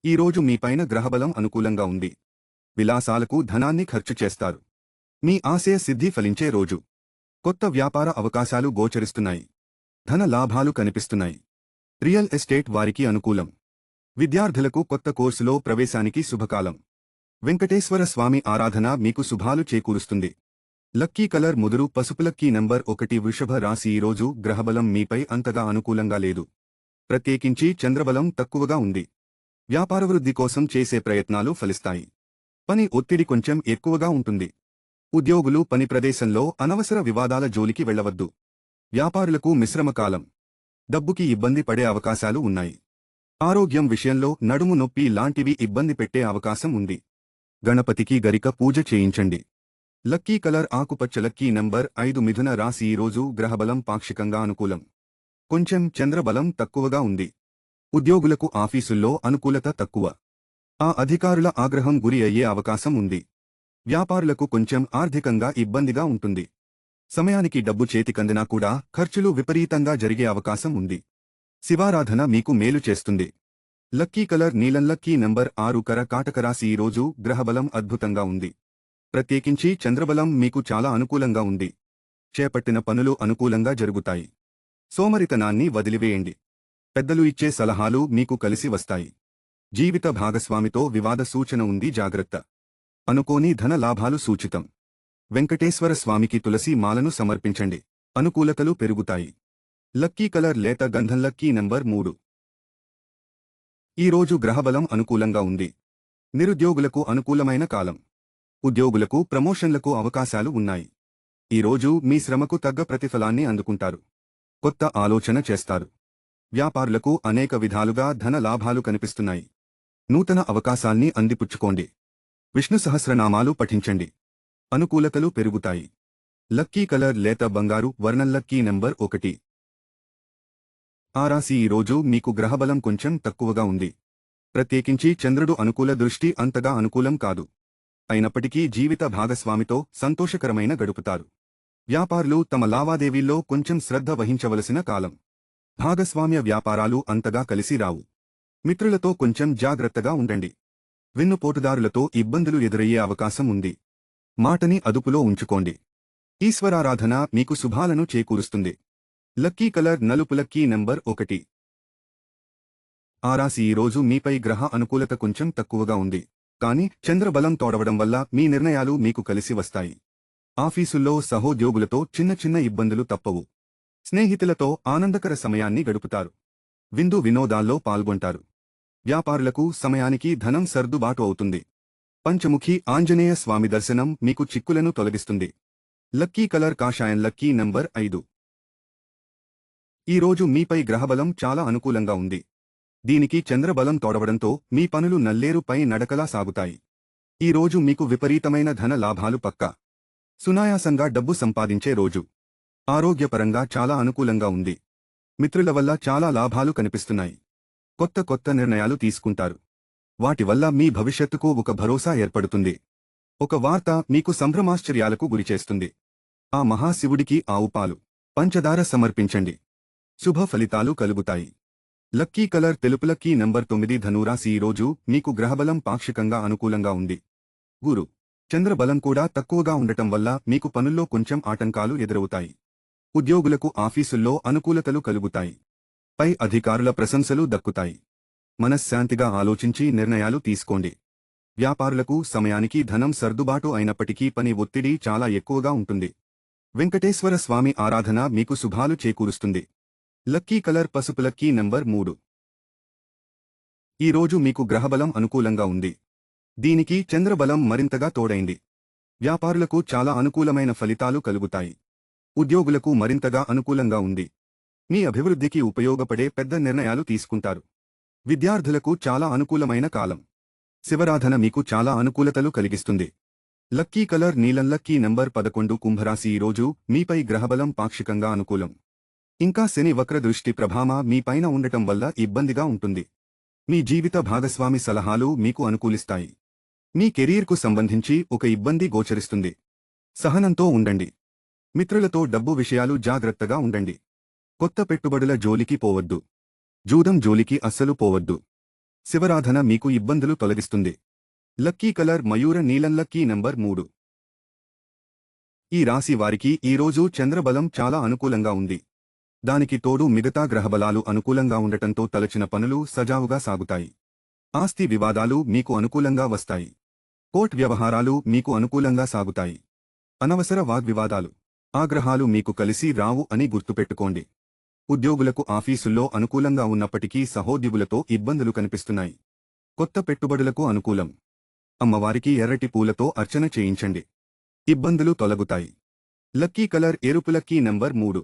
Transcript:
ఈరోజు మీపైన గ్రహబలం అనుకూలంగా ఉంది. విలాసాలకు ధనాన్ని ఖర్చు చేస్తారు. మీ ఆశయ సిద్ధి ఫలించే రోజు. కొత్త వ్యాపార అవకాశాలు గోచరిస్తున్నాయి. ధన లాభాలు కనిపిస్తున్నాయి. రియల్ ఎస్టేట్ వారికి అనుకూలం. విద్యార్థులకు కొత్త కోర్సులో ప్రవేశానికి శుభకాలం. వెంకటేశ్వర స్వామి ఆరాధన మీకు శుభాలు చేకూరుస్తుంది. లక్కీ కలర్ ముదురు పసుపు. లక్కీ నంబర్ 1 వృషభ రాశి. ఈరోజు గ్రహబలం మీపై అంతగా అనుకూలంగా లేదు. ప్రత్యేకించి చంద్రబలం తక్కువగా ఉంది. వ్యాపారవృద్ధి కోసం చేసే ప్రయత్నాలు ఫలిస్తాయి. పని ఒత్తిడి కొంచెం ఎక్కువగా ఉంటుంది. ఉద్యోగులు పని ప్రదేశంలో అనవసర వివాదాల జోలికి వెళ్లవద్దు. వ్యాపారులకు మిశ్రమ కాలం. డబ్బుకి ఇబ్బంది పడే అవకాశాలు ఉన్నాయి. ఆరోగ్యం విషయంలో నడుము నొప్పి లాంటివి ఇబ్బంది పెట్టే అవకాశం ఉంది. గణపతికి గరిక పూజ చేయించండి. లక్కీ కలర్ ఆకుపచ్చ. లక్కీ నంబర్ 5 మిథున రాశి. ఈరోజు గ్రహబలం పాక్షికంగా అనుకూలం. కొంచెం చంద్రబలం తక్కువగా ఉంది. ఉద్యోగులకు ఆఫీసుల్లో అనుకూలత తక్కువ. ఆ అధికారుల ఆగ్రహం గురి అయ్యే అవకాశం ఉంది. వ్యాపారులకు కొంచెం ఆర్థికంగా ఇబ్బందిగా ఉంటుంది. సమయానికి డబ్బు చేతికందినా కూడా ఖర్చులు విపరీతంగా జరిగే అవకాశం ఉంది. శివారాధన మీకు మేలు చేస్తుంది. లక్కీ కలర్ నీలం. లక్కీ నంబర్ 6 కర్కాటక రాశి. ఈరోజు గ్రహబలం అద్భుతంగా ఉంది. ప్రత్యేకించి చంద్రబలం మీకు చాలా అనుకూలంగా ఉంది. చేపట్టిన పనులు అనుకూలంగా జరుగుతాయి. సోమరితనాన్ని వదిలివేయండి. పెద్దలు ఇచ్చే సలహాలు మీకు కలిసి వస్తాయి. జీవిత భాగస్వామితో వివాద సూచన ఉంది, జాగ్రత్త. అనుకోని ధన లాభాలు సూచితం. వెంకటేశ్వర స్వామికి తులసి మాలను సమర్పించండి. అనుకూలతలు పెరుగుతాయి. లక్కీ కలర్ లేత గంధం. Lucky number 3. ఈరోజు గ్రహబలం అనుకూలంగా ఉంది. నిరుద్యోగులకు అనుకూలమైన కాలం. ఉద్యోగులకు ప్రమోషన్లకు అవకాశాలు ఉన్నాయి. ఈరోజు మీ శ్రమకు తగ్గ ప్రతిఫలాన్ని అందుకుంటారు. కొత్త ఆలోచన చేస్తారు. వ్యాపారులకు అనేక విధాలుగా ధన లాభాలు కనిపిస్తున్నాయి. నూతన అవకాశాల్ని అందిపుచ్చుకోండి. విష్ణు సహస్రనామాలు పఠించండి. అనుకూలతలు పెరుగుతాయి. లక్కీ కలర్ లేత బంగారు వర్ణం. Lucky number 1. ఆ రాశి. ఈరోజు మీకు గ్రహబలం కొంచెం తక్కువగా ఉంది. ప్రత్యేకించి చంద్రుడు అనుకూల దృష్టి అంతగా అనుకూలం కాదు. అయినప్పటికీ జీవిత భాగస్వామితో సంతోషకరమైన గడుపుతారు. వ్యాపారులు తమ లావాదేవీల్లో కొంచెం శ్రద్ధ వహించవలసిన కాలం. భాగస్వామ్య వ్యాపారాలు అంతగా కలిసి రావు. మిత్రులతో కొంచెం జాగ్రత్తగా ఉండండి. వెన్నుపోటుదారులతో ఇబ్బందులు ఎదురయ్యే అవకాశం ఉంది. మాటని అదుపులో ఉంచుకోండి. ఈశ్వరారాధన మీకు శుభాలను చేకూరుస్తుంది. లక్కీ కలర్ నలుపు. Lucky number 1. ఆ రాశి. ఈరోజు మీపై గ్రహ అనుకూలత కొంచెం తక్కువగా ఉంది. కానీ చంద్రబలం తోడవడం వల్ల మీ నిర్ణయాలు మీకు కలిసి వస్తాయి. ఆఫీసుల్లో సహోద్యోగులతో చిన్న చిన్న ఇబ్బందులు తప్పవు. స్నేహితులతో ఆనందకర సమయాన్ని గడుపుతారు. విందు వినోదాల్లో పాల్గొంటారు. వ్యాపారులకు సమయానికి ధనం సర్దుబాటు అవుతుంది. పంచముఖి ఆంజనేయ స్వామి దర్శనం మీకు చిక్కులను తొలగిస్తుంది. లక్కీ కలర్ కాషాయం. Lucky number 5. ఈరోజు మీపై గ్రహబలం చాలా అనుకూలంగా ఉంది. దీనికి చంద్రబలం తోడవడంతో మీ పనులు నల్లేరుపై నడకలా సాగుతాయి. ఈరోజు మీకు విపరీతమైన ధన లాభాలు పక్కా. సునాయాసంగా డబ్బు సంపాదించే రోజు. ఆరోగ్యపరంగా చాలా అనుకూలంగా ఉంది. మిత్రుల వల్ల చాలా లాభాలు కనిపిస్తున్నాయి. కొత్త కొత్త నిర్ణయాలు తీసుకుంటారు. వాటి వల్ల మీ భవిష్యత్తుకు ఒక భరోసా ఏర్పడుతుంది. ఒక వార్త మీకు సంభ్రమాశ్చర్యాలకు గురిచేస్తుంది. ఆ మహాశివుడికి ఆవుపాలు, పంచదార సమర్పించండి. శుభ ఫలితాలు కలుగుతాయి. లక్కీ కలర్ తెలుపు. లక్కీ నంబర్ 9 ధనురాశి. ఈరోజు మీకు గ్రహబలం పాక్షికంగా అనుకూలంగా ఉంది. గురు, చంద్రబలం కూడా తక్కువగా ఉండటం వల్ల మీకు పనుల్లో కొంచెం ఆటంకాలు ఎదురవుతాయి. ఉద్యోగులకు ఆఫీసుల్లో అనుకూలతలు కలుగుతాయి. పై అధికారుల ప్రశంసలు దక్కుతాయి. మనశ్శాంతిగా ఆలోచించి నిర్ణయాలు తీసుకోండి. వ్యాపారులకు సమయానికి ధనం సర్దుబాటు అయినప్పటికీ పని ఒత్తిడి చాలా ఎక్కువగా ఉంటుంది. వెంకటేశ్వర స్వామి ఆరాధన మీకు శుభాలు చేకూరుస్తుంది. లక్కీ కలర్ పసుపు. Lucky number 3. ఈరోజు మీకు గ్రహబలం అనుకూలంగా ఉంది. దీనికి చంద్రబలం మరింతగా తోడైంది. వ్యాపారులకు చాలా అనుకూలమైన ఫలితాలు కలుగుతాయి. ఉద్యోగులకు మరింతగా అనుకూలంగా ఉంది. మీ అభివృద్ధికి ఉపయోగపడే పెద్ద నిర్ణయాలు తీసుకుంటారు. విద్యార్థులకు చాలా అనుకూలమైన కాలం. శివరాధన మీకు చాలా అనుకూలతలు కలిగిస్తుంది. లక్కీ కలర్ నీలం. లక్కీ నంబర్ 11 కుంభరాశి. ఈరోజు మీపై గ్రహబలం పాక్షికంగా అనుకూలం. ఇంకా శని వక్ర దృష్టి ప్రభావం మీపైన ఉండటం వల్ల ఇబ్బందిగా ఉంటుంది. మీ జీవిత భాగస్వామి సలహాలు మీకు అనుకూలిస్తాయి. మీ కెరీర్కు సంబంధించి ఒక ఇబ్బంది గోచరిస్తుంది. సహనంతో ఉండండి. మిత్రులతో డబ్బు విషయాలు జాగ్రత్తగా ఉండండి. కొత్త పెట్టుబడుల జోలికి పోవద్దు. జూదం జోలికి అస్సలు పోవద్దు. శివరాధన మీకు ఇబ్బందులు తొలగిస్తుంది. లక్కీ కలర్ మయూర నీలం. Lucky number 3. ఈ రాశి వారికి ఈరోజు చంద్రబలం చాలా అనుకూలంగా ఉంది. దానికి తోడు మిగతా గ్రహబలాలు అనుకూలంగా ఉండటంతో తలచిన పనులు సజావుగా సాగుతాయి. ఆస్తి వివాదాలు మీకు అనుకూలంగా వస్తాయి. కోర్టు వ్యవహారాలు మీకు అనుకూలంగా సాగుతాయి. అనవసర వాగ్వివాదాలు, ఆగ్రహాలు మీకు కలిసి రావు అని గుర్తుపెట్టుకోండి. ఉద్యోగులకు ఆఫీసుల్లో అనుకూలంగా ఉన్నప్పటికీ సహోద్యోగులతో ఇబ్బందులు కనిపిస్తున్నాయి. కొత్త పెట్టుబడులకు అనుకూలం. అమ్మవారికి ఎర్రటి పూలతో అర్చన చేయించండి. ఇబ్బందులు తొలగుతాయి. లక్కీ కలర్ ఎరుపు. Lucky number 3.